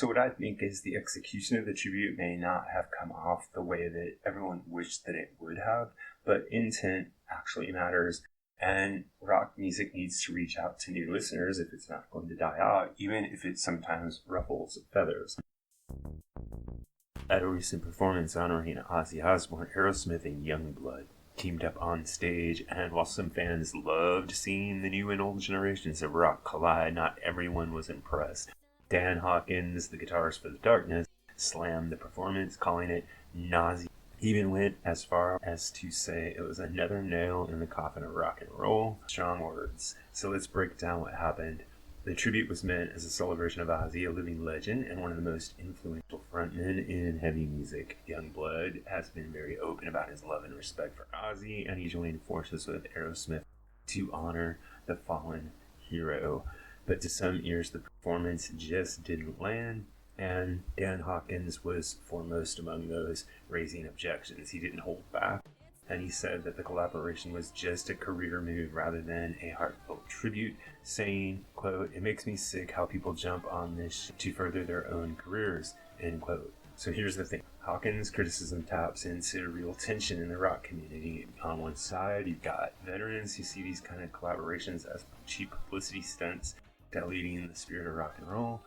So what I think is the execution of the tribute may not have come off the way that everyone wished that it would have, but intent actually matters, and rock music needs to reach out to new listeners if it's not going to die out, even if it sometimes ruffles feathers. At a recent performance honoring Ozzy Osbourne, Aerosmith and Yungblud teamed up on stage, and while some fans loved seeing the new and old generations of rock collide, not everyone was impressed. Dan Hawkins, the guitarist for The Darkness, slammed the performance, calling it nauseating. He even went as far as to say it was another nail in the coffin of rock and roll. Strong words. So let's break down what happened. The tribute was meant as a celebration of Ozzy, a living legend and one of the most influential frontmen in heavy music. Yungblud has been very open about his love and respect for Ozzy, and he joined forces with Aerosmith to honor the fallen hero. But to some ears, the performance just didn't land, and Dan Hawkins was foremost among those raising objections. He didn't hold back, and he said that the collaboration was just a career move rather than a heartfelt tribute, saying, quote, "It makes me sick how people jump on this to further their own careers," end quote. So here's the thing. Hawkins' criticism taps into real tension in the rock community. On one side, you've got veterans who see these kind of collaborations as cheap publicity stunts, diluting the spirit of rock and roll.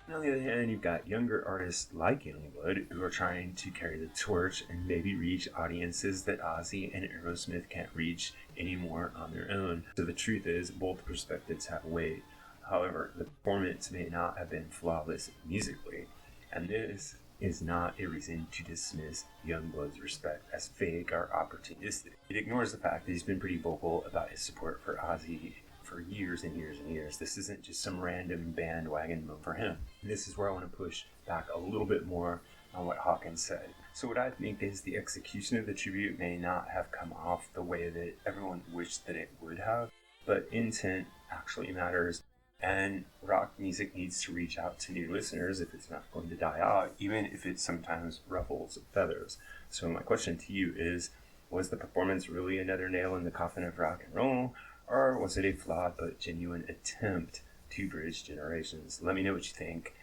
And on the other hand, you've got younger artists like Yungblud who are trying to carry the torch and maybe reach audiences that Ozzy and Aerosmith can't reach anymore on their own. So the truth is, both perspectives have weight. However, the performance may not have been flawless musically, and this is not a reason to dismiss Youngblood's respect as fake or opportunistic. It ignores the fact that he's been pretty vocal about his support for Ozzy for years and years and years. This isn't just some random bandwagon move for him. And this is where I want to push back a little bit more on what Hawkins said. So what I think is the execution of the tribute may not have come off the way that everyone wished that it would have, but intent actually matters, and rock music needs to reach out to new listeners if it's not going to die out, even if it sometimes ruffles feathers. So my question to you is, was the performance really another nail in the coffin of rock and roll? Or was it a flawed but genuine attempt to bridge generations? Let me know what you think.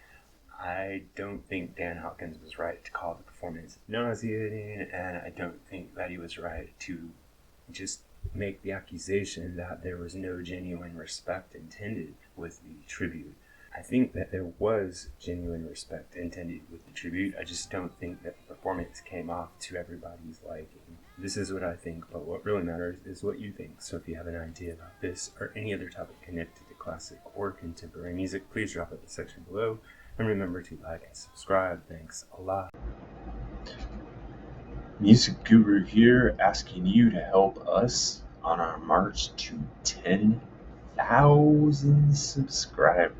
I don't think Dan Hawkins was right to call the performance nauseating, and I don't think that he was right to just make the accusation that there was no genuine respect intended with the tribute. I think that there was genuine respect intended with the tribute. I just don't think that the performance came off to everybody's liking. This is what I think, but what really matters is what you think. So if you have an idea about this or any other topic connected to classic or contemporary music, please drop it in the section below. And remember to like and subscribe. Thanks a lot. Music Guru here, asking you to help us on our march to 10,000 subscribers.